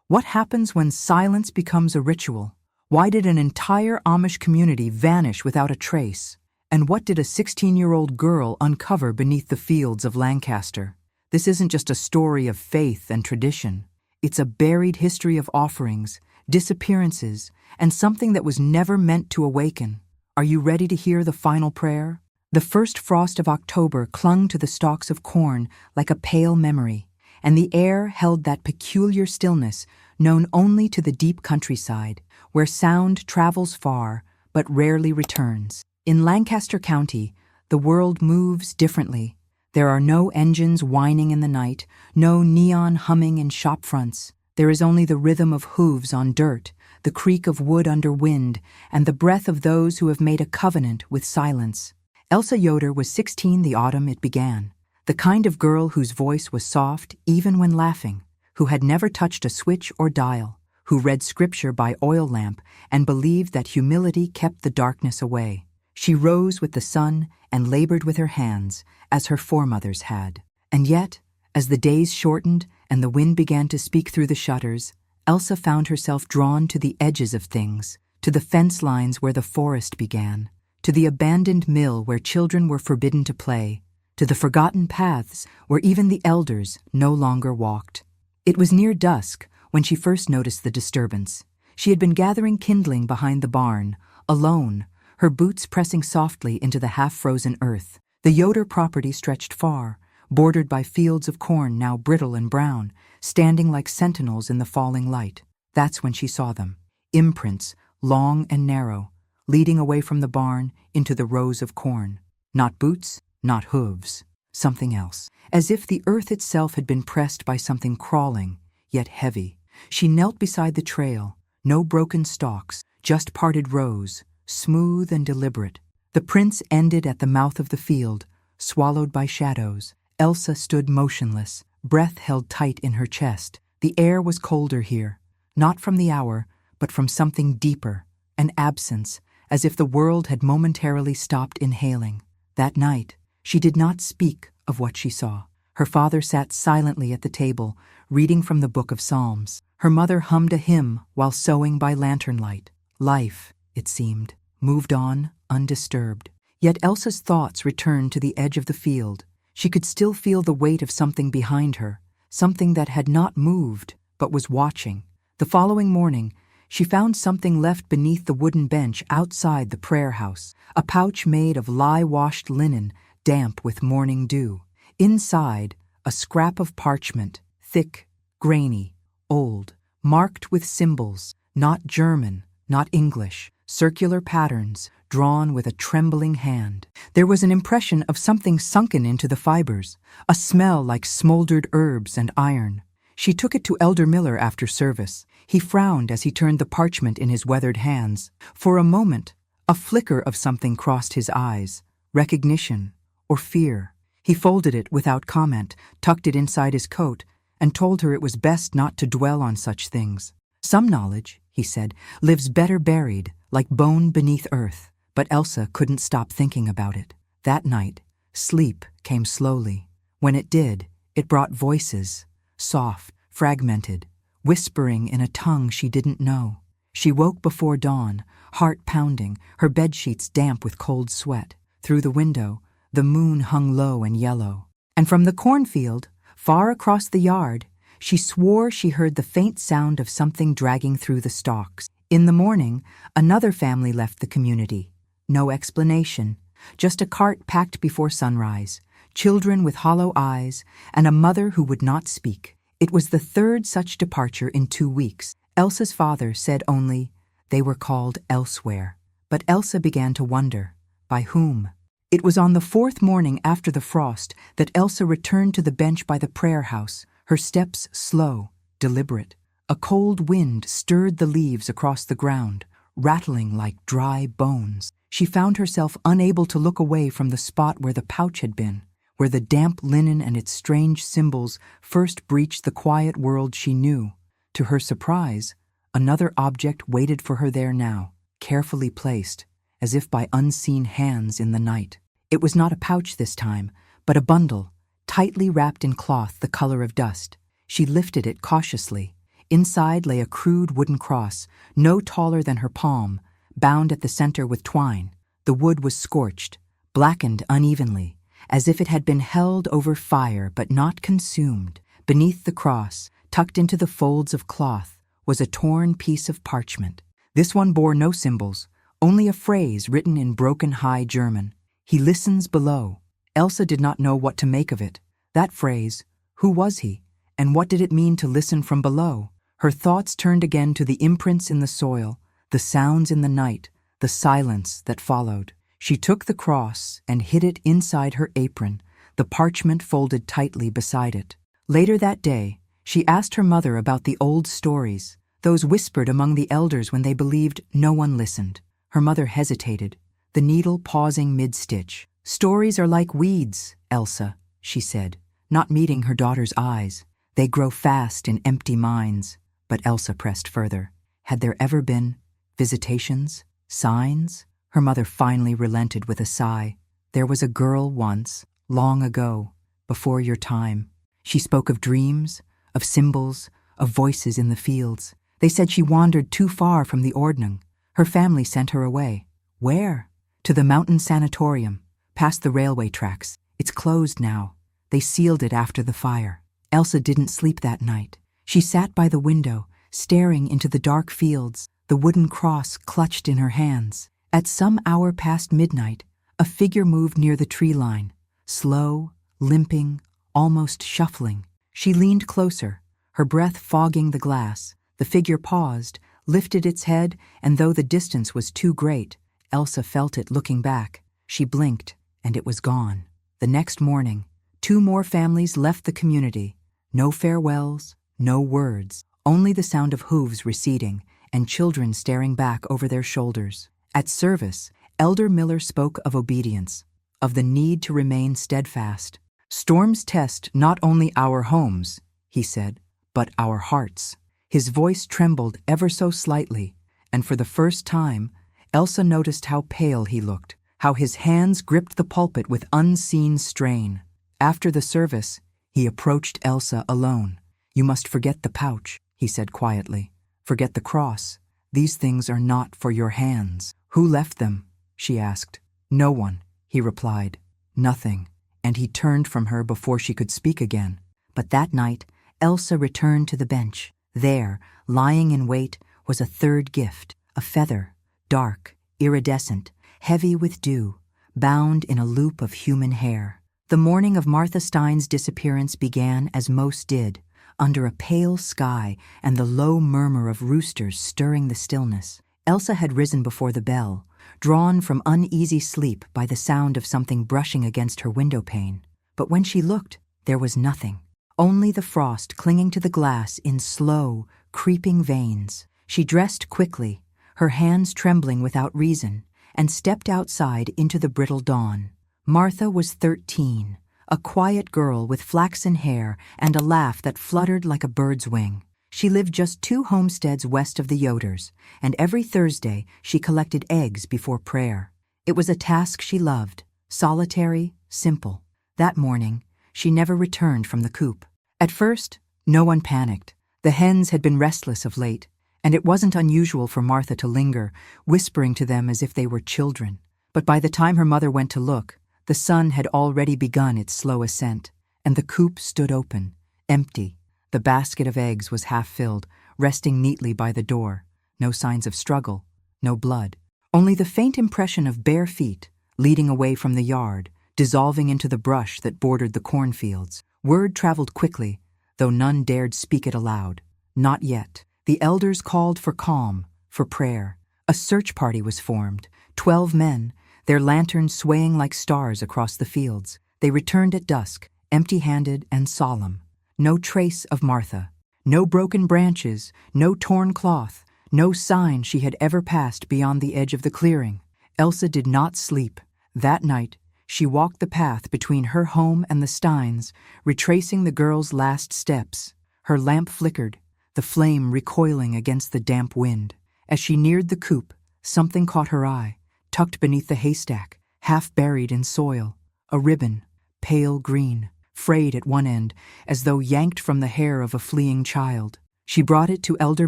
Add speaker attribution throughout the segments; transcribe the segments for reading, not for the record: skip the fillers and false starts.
Speaker 1: What happens when silence becomes a ritual? Why did an entire Amish community vanish without a trace? And what did a 16-year-old girl uncover beneath the fields of Lancaster? This isn't just a story of faith and tradition. It's a buried history of offerings, disappearances, and something that was never meant to awaken. Are you ready to hear the final prayer? The first frost of October clung to the stalks of corn like a pale memory, and the air held that peculiar stillness known only to the deep countryside, where sound travels far but rarely returns. In Lancaster County, the world moves differently. There are no engines whining in the night, no neon humming in shop fronts. There is only the rhythm of hooves on dirt, the creak of wood under wind, and the breath of those who have made a covenant with silence. Elsa Yoder was 16 the autumn it began, the kind of girl whose voice was soft even when laughing, who had never touched a switch or dial, who read scripture by oil lamp and believed that humility kept the darkness away. She rose with the sun and labored with her hands, as her foremothers had. And yet, as the days shortened and the wind began to speak through the shutters, Elsa found herself drawn to the edges of things, to the fence lines where the forest began, to the abandoned mill where children were forbidden to play, to the forgotten paths where even the elders no longer walked. It was near dusk when she first noticed the disturbance. She had been gathering kindling behind the barn, alone, her boots pressing softly into the half-frozen earth. The Yoder property stretched far, bordered by fields of corn now brittle and brown, standing like sentinels in the falling light. That's when she saw them, imprints, long and narrow, leading away from the barn into the rows of corn. Not boots, not hooves, something else. As if the earth itself had been pressed by something crawling, yet heavy. She knelt beside the trail, no broken stalks, just parted rows, smooth and deliberate. The prints ended at the mouth of the field, swallowed by shadows. Elsa stood motionless, breath held tight in her chest. The air was colder here, not from the hour, but from something deeper, an absence, as if the world had momentarily stopped inhaling. That night, she did not speak of what she saw. Her father sat silently at the table, reading from the book of Psalms. Her mother hummed a hymn while sewing by lantern light. Life, it seemed, moved on, undisturbed. Yet Elsa's thoughts returned to the edge of the field. She could still feel the weight of something behind her, something that had not moved, but was watching. The following morning, she found something left beneath the wooden bench outside the prayer house, a pouch made of lye-washed linen, damp with morning dew. Inside, a scrap of parchment, thick, grainy, old, marked with symbols, not German, not English, circular patterns, drawn with a trembling hand. There was an impression of something sunken into the fibers, a smell like smoldered herbs and iron. She took it to Elder Miller after service. He frowned as he turned the parchment in his weathered hands. For a moment, a flicker of something crossed his eyes, recognition or fear. He folded it without comment, tucked it inside his coat, and told her it was best not to dwell on such things. Some knowledge, he said, lives better buried, like bone beneath earth. But Elsa couldn't stop thinking about it. That night, sleep came slowly. When it did, it brought voices, soft, fragmented, whispering in a tongue she didn't know. She woke before dawn, heart pounding, her bedsheets damp with cold sweat. Through the window, the moon hung low and yellow. And from the cornfield, far across the yard, she swore she heard the faint sound of something dragging through the stalks. In the morning, another family left the community. No explanation, just a cart packed before sunrise, children with hollow eyes, and a mother who would not speak. It was the third such departure in 2 weeks. Elsa's father said only, they were called elsewhere. But Elsa began to wonder, by whom? It was on the 4th morning after the frost that Elsa returned to the bench by the prayer house, her steps slow, deliberate. A cold wind stirred the leaves across the ground, rattling like dry bones. She found herself unable to look away from the spot where the pouch had been, where the damp linen and its strange symbols first breached the quiet world she knew. To her surprise, another object waited for her there now, carefully placed, as if by unseen hands in the night. It was not a pouch this time, but a bundle, tightly wrapped in cloth the color of dust. She lifted it cautiously. Inside lay a crude wooden cross, no taller than her palm, bound at the center with twine. The wood was scorched, blackened unevenly, as if it had been held over fire but not consumed. Beneath the cross, tucked into the folds of cloth, was a torn piece of parchment. This one bore no symbols, only a phrase written in broken High German. "He listens below." Elsa did not know what to make of it. That phrase, who was he, and what did it mean to listen from below? Her thoughts turned again to the imprints in the soil, the sounds in the night, the silence that followed. She took the cross and hid it inside her apron, the parchment folded tightly beside it. Later that day, she asked her mother about the old stories, those whispered among the elders when they believed no one listened. Her mother hesitated, the needle pausing mid-stitch. "Stories are like weeds, Elsa," she said, not meeting her daughter's eyes. "They grow fast in empty minds." But Elsa pressed further. Had there ever been visitations? Signs? Her mother finally relented with a sigh. "There was a girl once, long ago, before your time." She spoke of dreams, of symbols, of voices in the fields. They said she wandered too far from the Ordnung. Her family sent her away. Where? To the mountain sanatorium, past the railway tracks. It's closed now. They sealed it after the fire. Elsa didn't sleep that night. She sat by the window, staring into the dark fields, the wooden cross clutched in her hands. At some hour past midnight, a figure moved near the tree line, slow, limping, almost shuffling. She leaned closer, her breath fogging the glass. The figure paused, lifted its head, and though the distance was too great, Elsa felt it looking back. She blinked, and it was gone. The next morning, 2 more families left the community. No farewells, no words, only the sound of hooves receding and children staring back over their shoulders. At service, Elder Miller spoke of obedience, of the need to remain steadfast. "Storms test not only our homes," he said, "but our hearts." His voice trembled ever so slightly, and for the first time, Elsa noticed how pale he looked, how his hands gripped the pulpit with unseen strain. After the service, he approached Elsa alone. "You must forget the pouch," he said quietly. "Forget the cross. These things are not for your hands." "Who left them?" she asked. "No one," he replied. "Nothing." And he turned from her before she could speak again. But that night, Elsa returned to the bench. There, lying in wait, was a third gift, a feather, dark, iridescent, heavy with dew, bound in a loop of human hair. The morning of Martha Stein's disappearance began as most did, under a pale sky and the low murmur of roosters stirring the stillness. Elsa had risen before the bell, drawn from uneasy sleep by the sound of something brushing against her window pane. But when she looked, there was nothing, only the frost clinging to the glass in slow, creeping veins. She dressed quickly, her hands trembling without reason, and stepped outside into the brittle dawn. Martha was 13, a quiet girl with flaxen hair and a laugh that fluttered like a bird's wing. She lived just 2 homesteads west of the Yoders, and every Thursday she collected eggs before prayer. It was a task she loved, solitary, simple. That morning, she never returned from the coop. At first, no one panicked. The hens had been restless of late, and it wasn't unusual for Martha to linger, whispering to them as if they were children. But by the time her mother went to look, the sun had already begun its slow ascent, and the coop stood open, empty. The basket of eggs was half filled, resting neatly by the door. No signs of struggle, no blood. Only the faint impression of bare feet, leading away from the yard, dissolving into the brush that bordered the cornfields. Word traveled quickly, though none dared speak it aloud. Not yet. The elders called for calm, for prayer. A search party was formed, 12 men, their lanterns swaying like stars across the fields. They returned at dusk, empty-handed and solemn. No trace of Martha. No broken branches, no torn cloth, no sign she had ever passed beyond the edge of the clearing. Elsa did not sleep. That night, she walked the path between her home and the Steins, retracing the girl's last steps. Her lamp flickered, the flame recoiling against the damp wind. As she neared the coop, something caught her eye, tucked beneath the haystack, half buried in soil. A ribbon, pale green, frayed at one end, as though yanked from the hair of a fleeing child. She brought it to Elder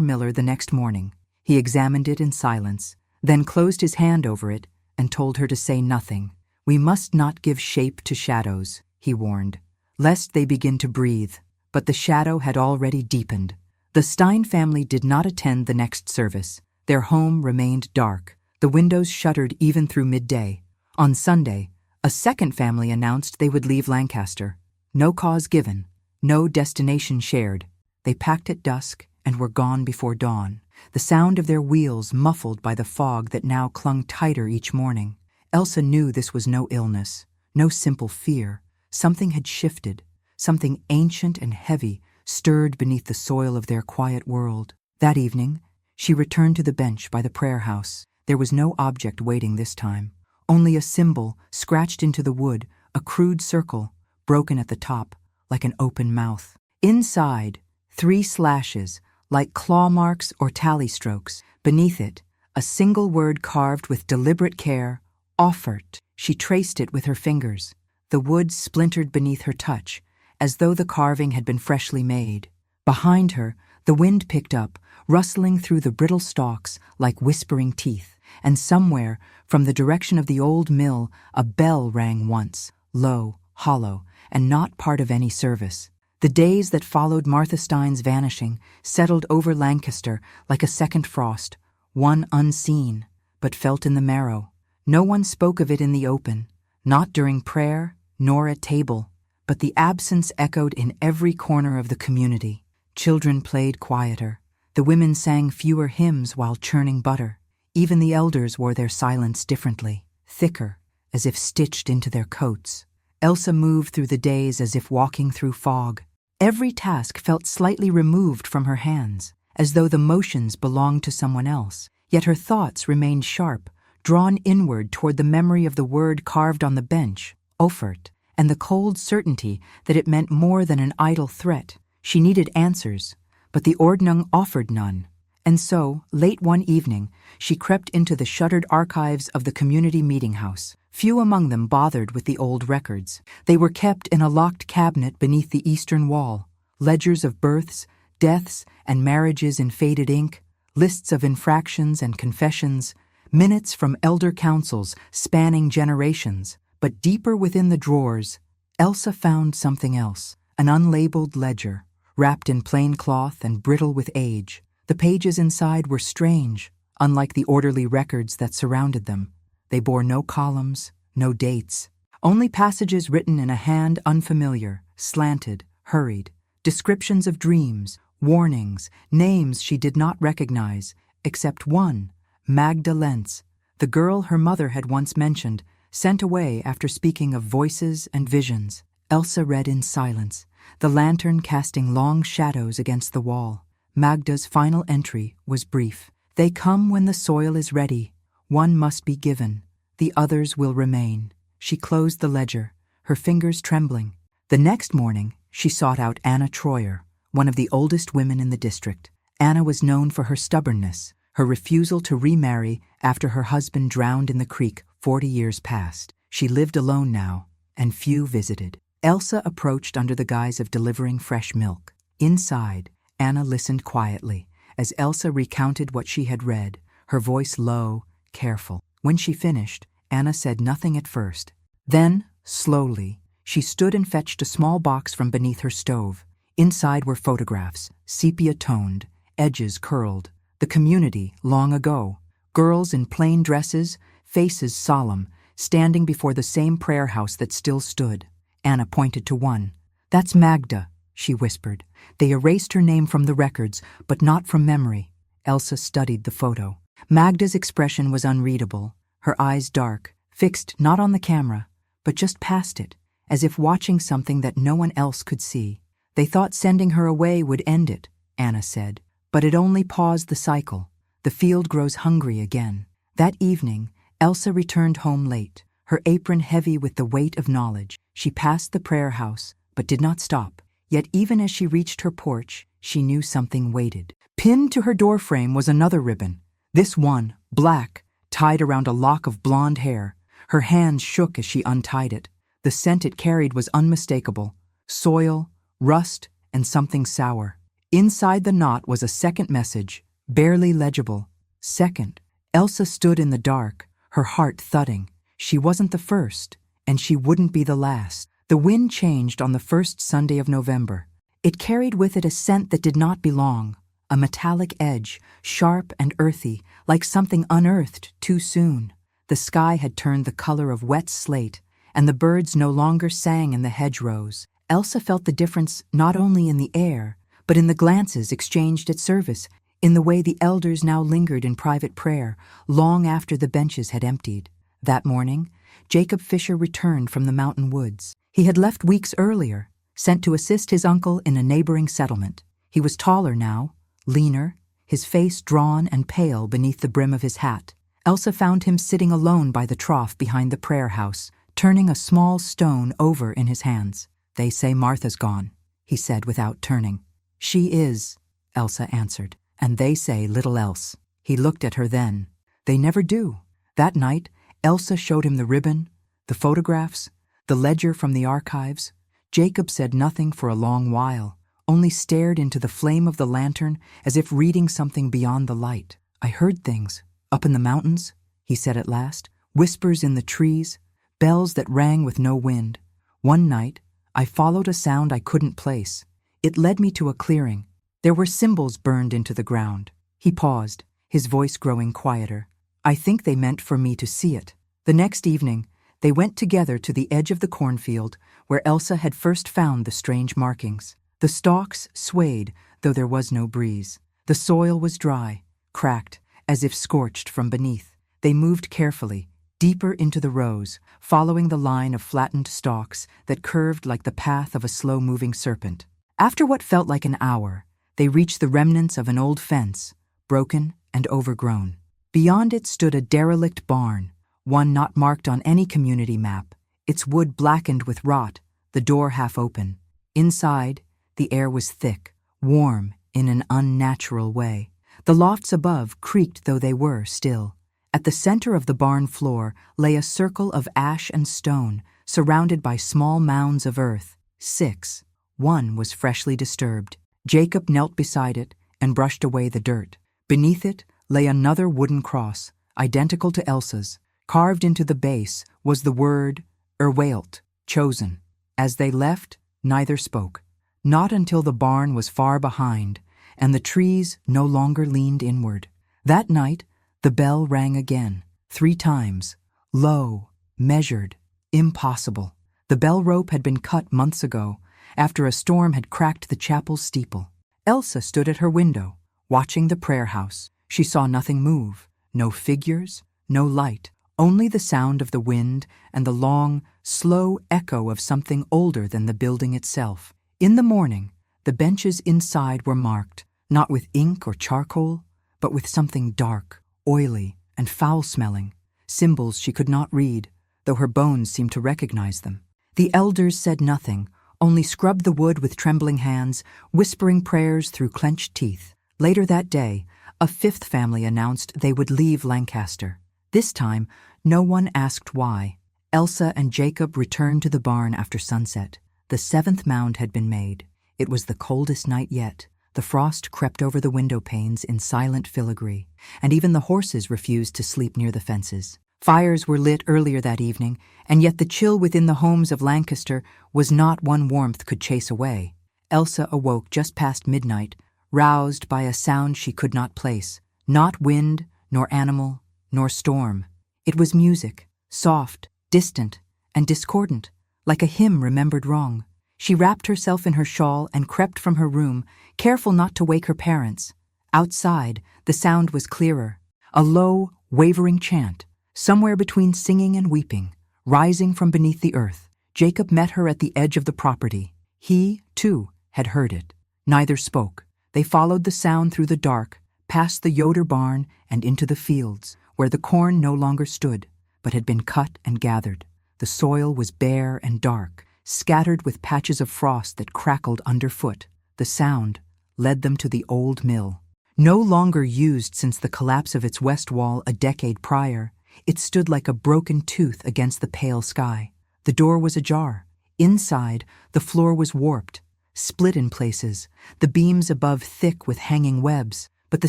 Speaker 1: Miller the next morning. He examined it in silence, then closed his hand over it and told her to say nothing. "We must not give shape to shadows," he warned, "lest they begin to breathe." But the shadow had already deepened. The Stein family did not attend the next service. Their home remained dark. The windows shuttered even through midday. On Sunday, a second family announced they would leave Lancaster. No cause given, no destination shared. They packed at dusk and were gone before dawn, the sound of their wheels muffled by the fog that now clung tighter each morning. Elsa knew this was no illness, no simple fear. Something had shifted. Something ancient and heavy stirred beneath the soil of their quiet world. That evening, she returned to the bench by the prayer house. There was no object waiting this time, only a symbol scratched into the wood, a crude circle, broken at the top, like an open mouth. Inside, 3 slashes, like claw marks or tally strokes. Beneath it, a single word carved with deliberate care, "Offert." She traced it with her fingers. The wood splintered beneath her touch, as though the carving had been freshly made. Behind her, the wind picked up, rustling through the brittle stalks like whispering teeth, and somewhere, from the direction of the old mill, a bell rang once, low, hollow, and not part of any service. The days that followed Martha Stein's vanishing settled over Lancaster like a second frost, one unseen, but felt in the marrow. No one spoke of it in the open, not during prayer, nor at table. But the absence echoed in every corner of the community. Children played quieter. The women sang fewer hymns while churning butter. Even the elders wore their silence differently, thicker, as if stitched into their coats. Elsa moved through the days as if walking through fog. Every task felt slightly removed from her hands, as though the motions belonged to someone else. Yet her thoughts remained sharp, drawn inward toward the memory of the word carved on the bench, Offert, and the cold certainty that it meant more than an idle threat. She needed answers, but the Ordnung offered none. And so, late one evening, she crept into the shuttered archives of the community meeting house. Few among them bothered with the old records. They were kept in a locked cabinet beneath the eastern wall. Ledgers of births, deaths, and marriages in faded ink, lists of infractions and confessions, minutes from elder councils spanning generations. But deeper within the drawers, Elsa found something else, an unlabeled ledger, wrapped in plain cloth and brittle with age. The pages inside were strange, unlike the orderly records that surrounded them. They bore no columns, no dates, only passages written in a hand unfamiliar, slanted, hurried, descriptions of dreams, warnings, names she did not recognize, except one, Magda Lentz, the girl her mother had once mentioned, sent away after speaking of voices and visions. Elsa read in silence, the lantern casting long shadows against the wall. Magda's final entry was brief. "They come when the soil is ready. One must be given. The others will remain." She closed the ledger, her fingers trembling. The next morning, she sought out Anna Troyer, one of the oldest women in the district. Anna was known for her stubbornness, her refusal to remarry after her husband drowned in the creek 40 years past. She lived alone now, and few visited. Elsa approached under the guise of delivering fresh milk. Inside, Anna listened quietly, as Elsa recounted what she had read, her voice low, careful. When she finished, Anna said nothing at first. Then, slowly, she stood and fetched a small box from beneath her stove. Inside were photographs, sepia-toned, edges curled. The community, long ago. Girls in plain dresses, faces solemn, standing before the same prayer house that still stood. Anna pointed to one. "That's Magda," she whispered. "They erased her name from the records, but not from memory." Elsa studied the photo. Magda's expression was unreadable, her eyes dark, fixed not on the camera, but just past it, as if watching something that no one else could see. "They thought sending her away would end it," Anna said, "but it only paused the cycle. The field grows hungry again." That evening, Elsa returned home late, her apron heavy with the weight of knowledge. She passed the prayer house, but did not stop. Yet even as she reached her porch, she knew something waited. Pinned to her doorframe was another ribbon, this one, black, tied around a lock of blonde hair. Her hands shook as she untied it. The scent it carried was unmistakable, soil, rust, and something sour. Inside the knot was a second message, barely legible. Second. Elsa stood in the dark, her heart thudding. She wasn't the first, and she wouldn't be the last. The wind changed on the first Sunday of November. It carried with it a scent that did not belong, a metallic edge, sharp and earthy, like something unearthed too soon. The sky had turned the color of wet slate, and the birds no longer sang in the hedgerows. Elsa felt the difference not only in the air, but in the glances exchanged at service, in the way the elders now lingered in private prayer, long after the benches had emptied. That morning, Jacob Fisher returned from the mountain woods. He had left weeks earlier, sent to assist his uncle in a neighboring settlement. He was taller now, leaner, his face drawn and pale beneath the brim of his hat. Elsa found him sitting alone by the trough behind the prayer house, turning a small stone over in his hands. "They say Martha's gone," he said without turning. "She is," Elsa answered, "and they say little else." He looked at her then. They never do. That night, Elsa showed him the ribbon, the photographs, the ledger from the archives. Jacob said nothing for a long while, only stared into the flame of the lantern as if reading something beyond the light. "I heard things, up in the mountains," he said at last, "whispers in the trees, bells that rang with no wind. One night, I followed a sound I couldn't place. It led me to a clearing. There were symbols burned into the ground." He paused, his voice growing quieter. "I think they meant for me to see it." The next evening, they went together to the edge of the cornfield where Elsa had first found the strange markings. The stalks swayed, though there was no breeze. The soil was dry, cracked, as if scorched from beneath. They moved carefully, deeper into the rows, following the line of flattened stalks that curved like the path of a slow-moving serpent. After what felt like an hour, they reached the remnants of an old fence, broken and overgrown. Beyond it stood a derelict barn, one not marked on any community map, its wood blackened with rot, the door half open. Inside, the air was thick, warm in an unnatural way. The lofts above creaked though they were still. At the center of the barn floor lay a circle of ash and stone, surrounded by small mounds of earth. 6. One was freshly disturbed. Jacob knelt beside it and brushed away the dirt. Beneath it lay another wooden cross, identical to Elsa's. Carved into the base was the word Erwailt, chosen. As they left, neither spoke. Not until the barn was far behind, and the trees no longer leaned inward. That night, the bell rang again, 3 times. Low, measured, impossible. The bell rope had been cut months ago, after a storm had cracked the chapel's steeple. Elsa stood at her window, watching the prayer house. She saw nothing move, no figures, no light, only the sound of the wind and the long, slow echo of something older than the building itself. In the morning, the benches inside were marked, not with ink or charcoal, but with something dark, oily, and foul-smelling, symbols she could not read, though her bones seemed to recognize them. The elders said nothing, only scrubbed the wood with trembling hands, whispering prayers through clenched teeth. Later that day, a 5th family announced they would leave Lancaster. This time, no one asked why. Elsa and Jacob returned to the barn after sunset. The 7th mound had been made. It was the coldest night yet. The frost crept over the window panes in silent filigree, and even the horses refused to sleep near the fences. Fires were lit earlier that evening, and yet the chill within the homes of Lancaster was not one warmth could chase away. Elsa awoke just past midnight, roused by a sound she could not place. Not wind, nor animal, nor storm. It was music, soft, distant, and discordant, like a hymn remembered wrong. She wrapped herself in her shawl and crept from her room, careful not to wake her parents. Outside, the sound was clearer, a low, wavering chant, somewhere between singing and weeping, rising from beneath the earth. Jacob met her at the edge of the property. He, too, had heard it. Neither spoke. They followed the sound through the dark, past the Yoder barn and into the fields, where the corn no longer stood, but had been cut and gathered. The soil was bare and dark, scattered with patches of frost that crackled underfoot. The sound led them to the old mill. No longer used since the collapse of its west wall a decade prior, it stood like a broken tooth against the pale sky. The door was ajar. Inside, the floor was warped. split in places, the beams above thick with hanging webs, but the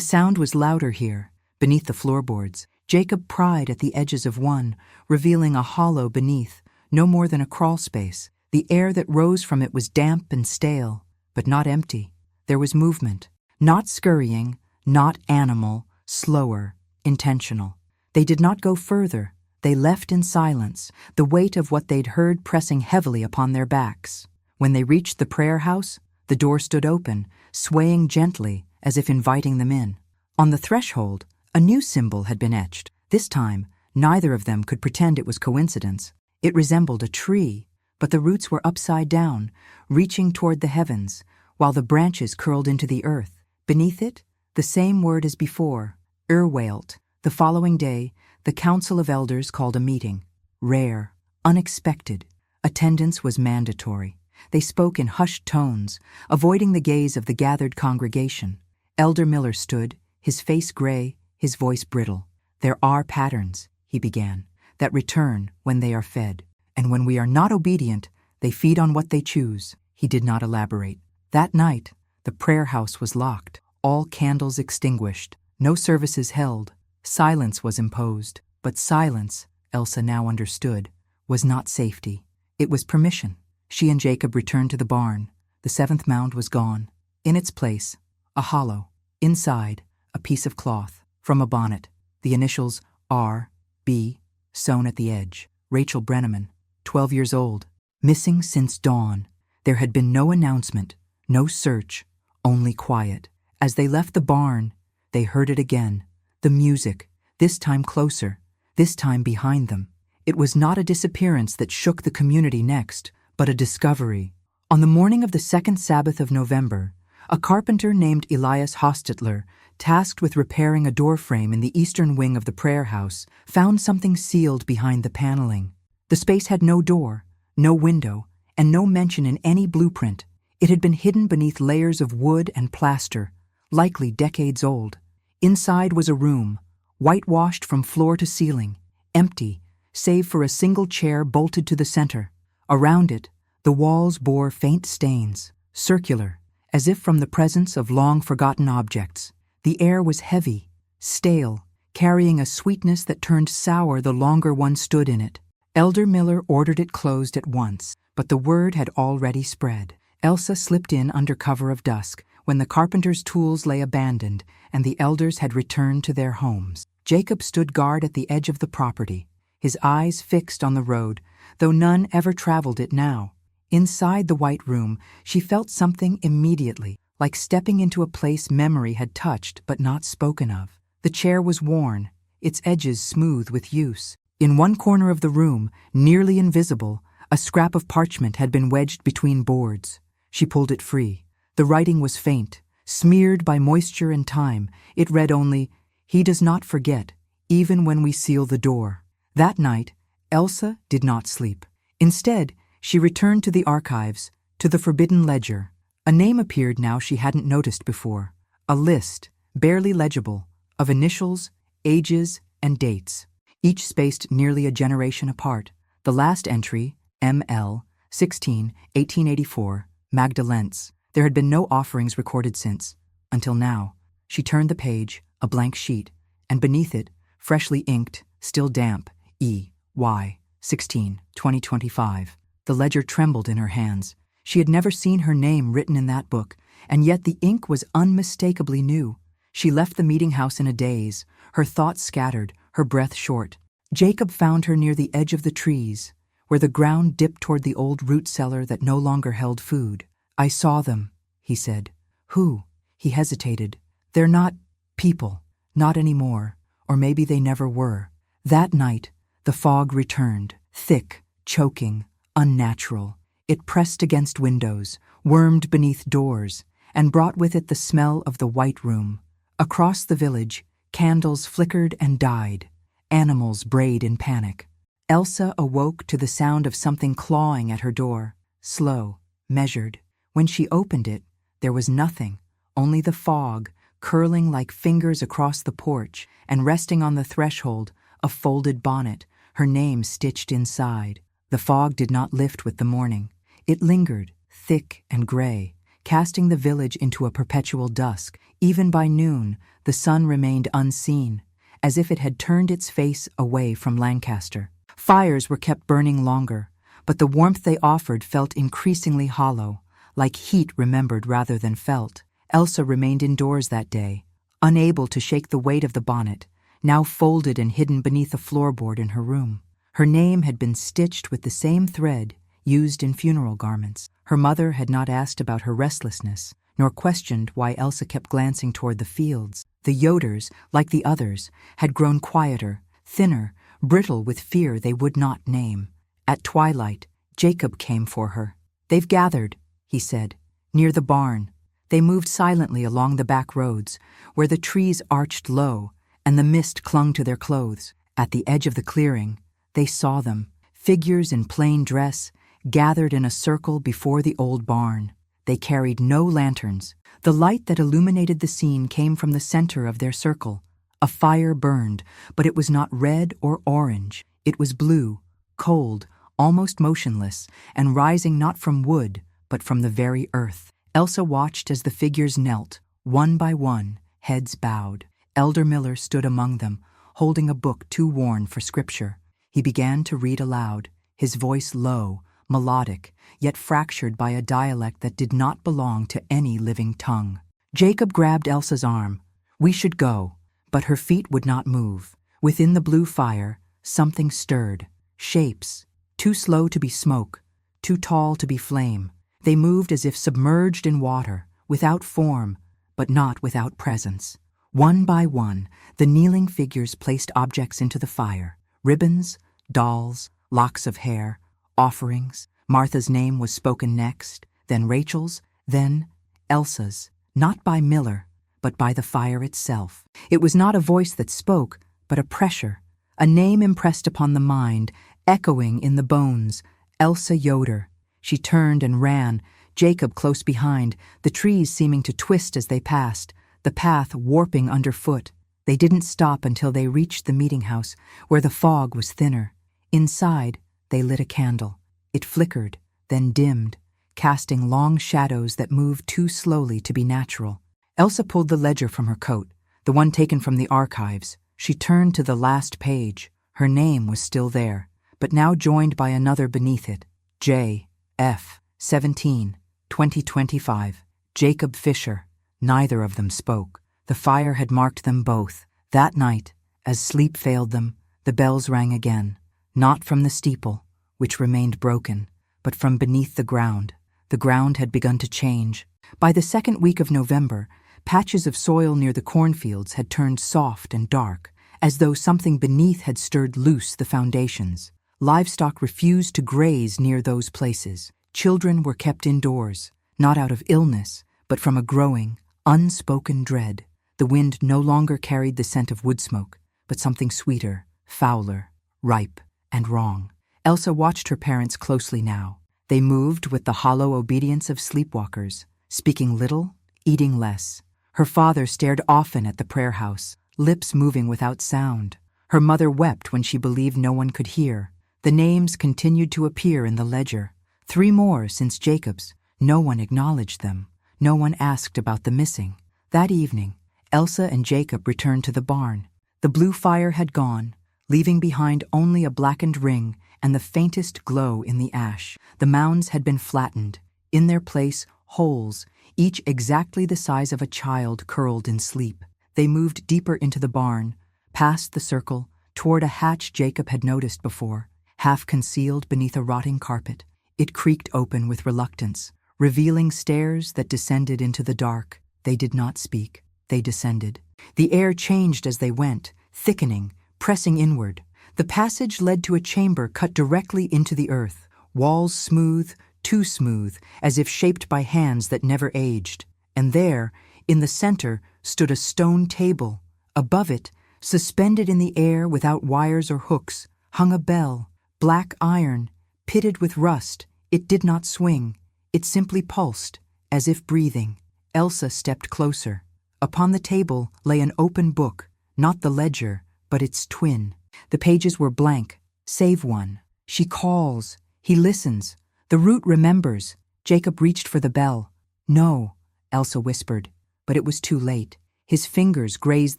Speaker 1: sound was louder here, beneath the floorboards. Jacob pried at the edges of one, revealing a hollow beneath, no more than a crawl space. The air that rose from it was damp and stale, but not empty. There was movement, not scurrying, not animal, slower, intentional. They did not go further. They left in silence, the weight of what they'd heard pressing heavily upon their backs. When they reached the prayer house, the door stood open, swaying gently as if inviting them in. On the threshold, a new symbol had been etched. This time, neither of them could pretend it was coincidence. It resembled a tree, but the roots were upside down, reaching toward the heavens, while the branches curled into the earth. Beneath it, the same word as before, Urwelt. The following day, the Council of Elders called a meeting. Rare, unexpected. Attendance was mandatory. They spoke in hushed tones, avoiding the gaze of the gathered congregation. Elder Miller stood, his face gray, his voice brittle. "There are patterns," he began, "that return when they are fed. And when we are not obedient, they feed on what they choose." He did not elaborate. That night, the prayer house was locked, all candles extinguished, no services held. Silence was imposed, but silence, Elsa now understood, was not safety. It was permission. She and Jacob returned to the barn. The seventh mound was gone. In its place, a hollow. Inside, a piece of cloth. From a bonnet, the initials R.B. sewn at the edge. Rachel Brenneman, 12 years old. Missing since dawn. There had been no announcement, no search, only quiet. As they left the barn, they heard it again. The music, this time closer, this time behind them. It was not a disappearance that shook the community next, but a discovery. On the morning of the second Sabbath of November, a carpenter named Elias Hostetler, tasked with repairing a doorframe in the eastern wing of the prayer house, found something sealed behind the paneling. The space had no door, no window, and no mention in any blueprint. It had been hidden beneath layers of wood and plaster, likely decades old. Inside was a room, whitewashed from floor to ceiling, empty, save for a single chair bolted to the center. Around it, the walls bore faint stains, circular, as if from the presence of long-forgotten objects. The air was heavy, stale, carrying a sweetness that turned sour the longer one stood in it. Elder Miller ordered it closed at once, but the word had already spread. Elsa slipped in under cover of dusk, when the carpenter's tools lay abandoned and the elders had returned to their homes. Jacob stood guard at the edge of the property, his eyes fixed on the road, though none ever traveled it now. Inside the white room, she felt something immediately, like stepping into a place memory had touched but not spoken of. The chair was worn, its edges smooth with use. In one corner of the room, nearly invisible, a scrap of parchment had been wedged between boards. She pulled it free. The writing was faint, smeared by moisture and time. It read only, "He does not forget, even when we seal the door." That night, Elsa did not sleep. Instead, she returned to the archives, to the forbidden ledger. A name appeared now she hadn't noticed before. A list, barely legible, of initials, ages, and dates, each spaced nearly a generation apart. The last entry, M.L., 16, 1884, Magda Lentz. There had been no offerings recorded since, until now. She turned the page, a blank sheet, and beneath it, freshly inked, still damp, E.Y. 16, 2025. The ledger trembled in her hands. She had never seen her name written in that book, and yet the ink was unmistakably new. She left the meeting house in a daze, her thoughts scattered, her breath short. Jacob found her near the edge of the trees, where the ground dipped toward the old root cellar that no longer held food. "I saw them," he said. "Who?" He hesitated. "They're not people, not anymore, or maybe they never were." That night, the fog returned, thick, choking, unnatural. It pressed against windows, wormed beneath doors, and brought with it the smell of the white room. Across the village, candles flickered and died. Animals brayed in panic. Elsa awoke to the sound of something clawing at her door, slow, measured. When she opened it, there was nothing, only the fog, curling like fingers across the porch, and resting on the threshold, a folded bonnet, her name stitched inside. The fog did not lift with the morning. It lingered, thick and gray, casting the village into a perpetual dusk. Even by noon, the sun remained unseen, as if it had turned its face away from Lancaster. Fires were kept burning longer, but the warmth they offered felt increasingly hollow, like heat remembered rather than felt. Elsa remained indoors that day, unable to shake the weight of the bonnet, now folded and hidden beneath a floorboard in her room. Her name had been stitched with the same thread used in funeral garments. Her mother had not asked about her restlessness, nor questioned why Elsa kept glancing toward the fields. The Yoders, like the others, had grown quieter, thinner, brittle with fear they would not name. At twilight, Jacob came for her. "They've gathered," he said, "near the barn." They moved silently along the back roads, where the trees arched low and the mist clung to their clothes. At the edge of the clearing, they saw them, figures in plain dress, gathered in a circle before the old barn. They carried no lanterns. The light that illuminated the scene came from the center of their circle. A fire burned, but it was not red or orange. It was blue, cold, almost motionless, and rising not from wood, but from the very earth. Elsa watched as the figures knelt, one by one, heads bowed. Elder Miller stood among them, holding a book too worn for scripture. He began to read aloud, his voice low, melodic, yet fractured by a dialect that did not belong to any living tongue. Jacob grabbed Elsa's arm. "We should go," but her feet would not move. Within the blue fire, something stirred. Shapes, too slow to be smoke, too tall to be flame. They moved as if submerged in water, without form, but not without presence. One by one, the kneeling figures placed objects into the fire: ribbons, dolls, locks of hair, offerings. Martha's name was spoken next, then Rachel's, then Elsa's, not by Miller, but by the fire itself. It was not a voice that spoke, but a pressure, a name impressed upon the mind, echoing in the bones: Elsa Yoder. She turned and ran, Jacob close behind, the trees seeming to twist as they passed, the path warping underfoot. They didn't stop until they reached the meeting house, where the fog was thinner. Inside, they lit a candle. It flickered, then dimmed, casting long shadows that moved too slowly to be natural. Elsa pulled the ledger from her coat, the one taken from the archives. She turned to the last page. Her name was still there, but now joined by another beneath it: J. F. 17, 2025. Jacob Fisher. Neither of them spoke. The fire had marked them both. That night, as sleep failed them, the bells rang again, not from the steeple, which remained broken, but from beneath the ground. The ground had begun to change. By the second week of November, patches of soil near the cornfields had turned soft and dark, as though something beneath had stirred loose the foundations. Livestock refused to graze near those places. Children were kept indoors, not out of illness, but from a growing, unspoken dread. The wind no longer carried the scent of wood smoke, but something sweeter, fouler, ripe, and wrong. Elsa watched her parents closely now. They moved with the hollow obedience of sleepwalkers, speaking little, eating less. Her father stared often at the prayer house, lips moving without sound. Her mother wept when she believed no one could hear. The names continued to appear in the ledger. 3 more since Jacob's. No one acknowledged them. No one asked about the missing. That evening, Elsa and Jacob returned to the barn. The blue fire had gone, leaving behind only a blackened ring and the faintest glow in the ash. The mounds had been flattened. In their place, holes, each exactly the size of a child curled in sleep. They moved deeper into the barn, past the circle, toward a hatch Jacob had noticed before, half concealed beneath a rotting carpet. It creaked open with reluctance, revealing stairs that descended into the dark. They did not speak. They descended. The air changed as they went, thickening, pressing inward. The passage led to a chamber cut directly into the earth, walls smooth, too smooth, as if shaped by hands that never aged. And there, in the center, stood a stone table. Above it, suspended in the air without wires or hooks, hung a bell, black iron, pitted with rust. It did not swing. It simply pulsed, as if breathing. Elsa stepped closer. Upon the table lay an open book, not the ledger, but its twin. The pages were blank, save one. She calls. He listens. The root remembers. Jacob reached for the bell. "No," Elsa whispered, but it was too late. His fingers grazed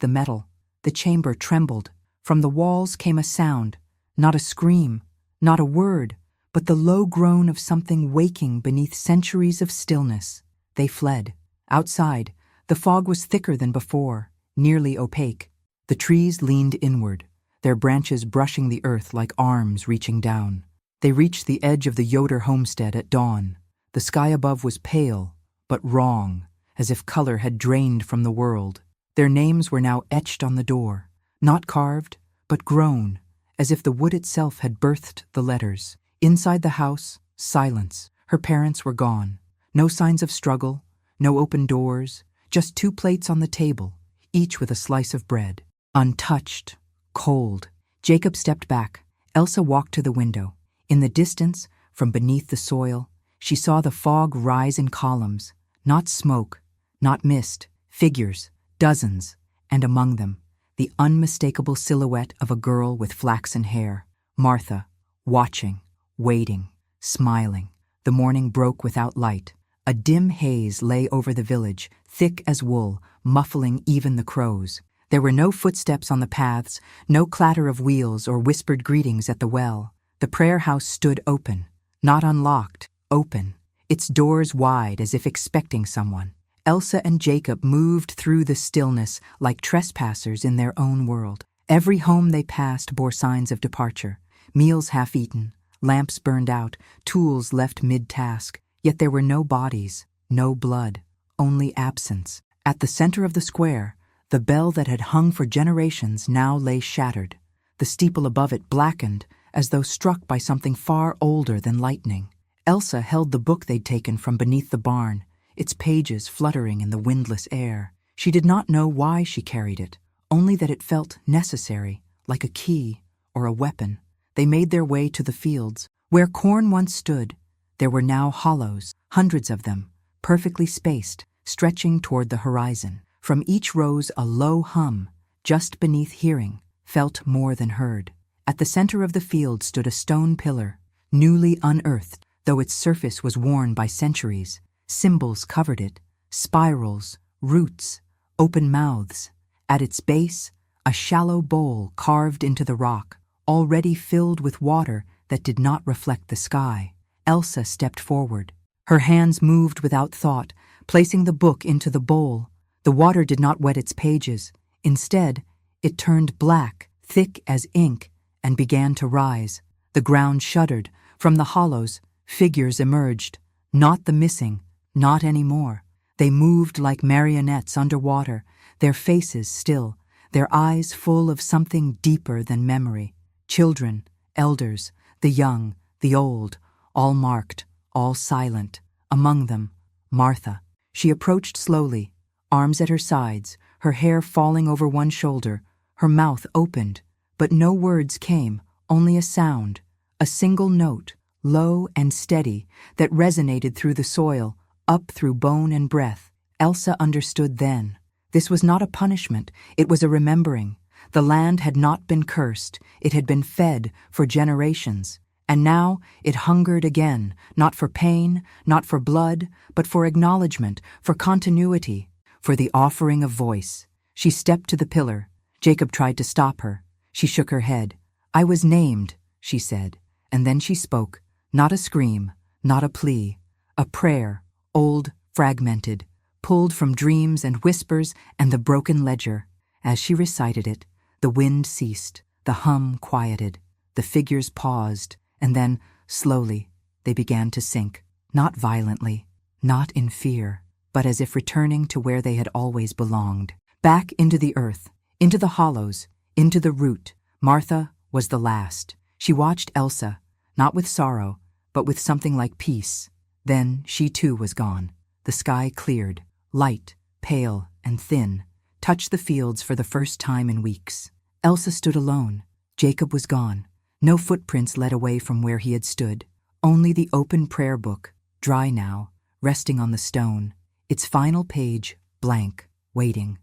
Speaker 1: the metal. The chamber trembled. From the walls came a sound, not a scream, not a word, but the low groan of something waking beneath centuries of stillness. They fled. Outside, the fog was thicker than before, nearly opaque. The trees leaned inward, their branches brushing the earth like arms reaching down. They reached the edge of the Yoder homestead at dawn. The sky above was pale, but wrong, as if color had drained from the world. Their names were now etched on the door, not carved, but grown, as if the wood itself had birthed the letters. Inside the house, silence. Her parents were gone. No signs of struggle, no open doors, just 2 plates on the table, each with a slice of bread. Untouched, cold. Jacob stepped back. Elsa walked to the window. In the distance, from beneath the soil, she saw the fog rise in columns. Not smoke, not mist, figures, dozens, and among them, the unmistakable silhouette of a girl with flaxen hair. Martha, watching, waiting, smiling. The morning broke without light. A dim haze lay over the village, thick as wool, muffling even the crows. There were no footsteps on the paths, no clatter of wheels or whispered greetings at the well. The prayer house stood open, not unlocked, open, its doors wide as if expecting someone. Elsa and Jacob moved through the stillness like trespassers in their own world. Every home they passed bore signs of departure, meals half-eaten, lamps burned out, tools left mid-task. Yet there were no bodies, no blood, only absence. At the center of the square, the bell that had hung for generations now lay shattered, the steeple above it blackened as though struck by something far older than lightning. Elsa held the book they'd taken from beneath the barn, its pages fluttering in the windless air. She did not know why she carried it, only that it felt necessary, like a key or a weapon. They made their way to the fields. Where corn once stood, there were now hollows, hundreds of them, perfectly spaced, stretching toward the horizon. From each rose a low hum, just beneath hearing, felt more than heard. At the center of the field stood a stone pillar, newly unearthed, though its surface was worn by centuries. Symbols covered it, spirals, roots, open mouths. At its base, a shallow bowl carved into the rock, already filled with water that did not reflect the sky. Elsa stepped forward. Her hands moved without thought, placing the book into the bowl. The water did not wet its pages. Instead, it turned black, thick as ink, and began to rise. The ground shuddered. From the hollows, figures emerged. Not the missing, not anymore. They moved like marionettes underwater, their faces still, their eyes full of something deeper than memory. Children, elders, the young, the old, all marked, all silent. Among them, Martha. She approached slowly, arms at her sides, her hair falling over one shoulder, her mouth opened, but no words came, only a sound, a single note, low and steady, that resonated through the soil, up through bone and breath. Elsa understood then. This was not a punishment, it was a remembering. The land had not been cursed, it had been fed for generations. And now it hungered again, not for pain, not for blood, but for acknowledgement, for continuity, for the offering of voice. She stepped to the pillar. Jacob tried to stop her. She shook her head. "I was named," she said, and then she spoke, not a scream, not a plea, a prayer, old, fragmented, pulled from dreams and whispers and the broken ledger. As she recited it, the wind ceased, the hum quieted, the figures paused, and then, slowly, they began to sink, not violently, not in fear, but as if returning to where they had always belonged, back into the earth, into the hollows, into the root. Martha was the last. She watched Elsa, not with sorrow, but with something like peace. Then she too was gone. The sky cleared, light, pale, and thin, touched the fields for the first time in weeks. Elsa stood alone. Jacob was gone. No footprints led away from where he had stood. Only the open prayer book, dry now, resting on the stone, its final page blank, waiting.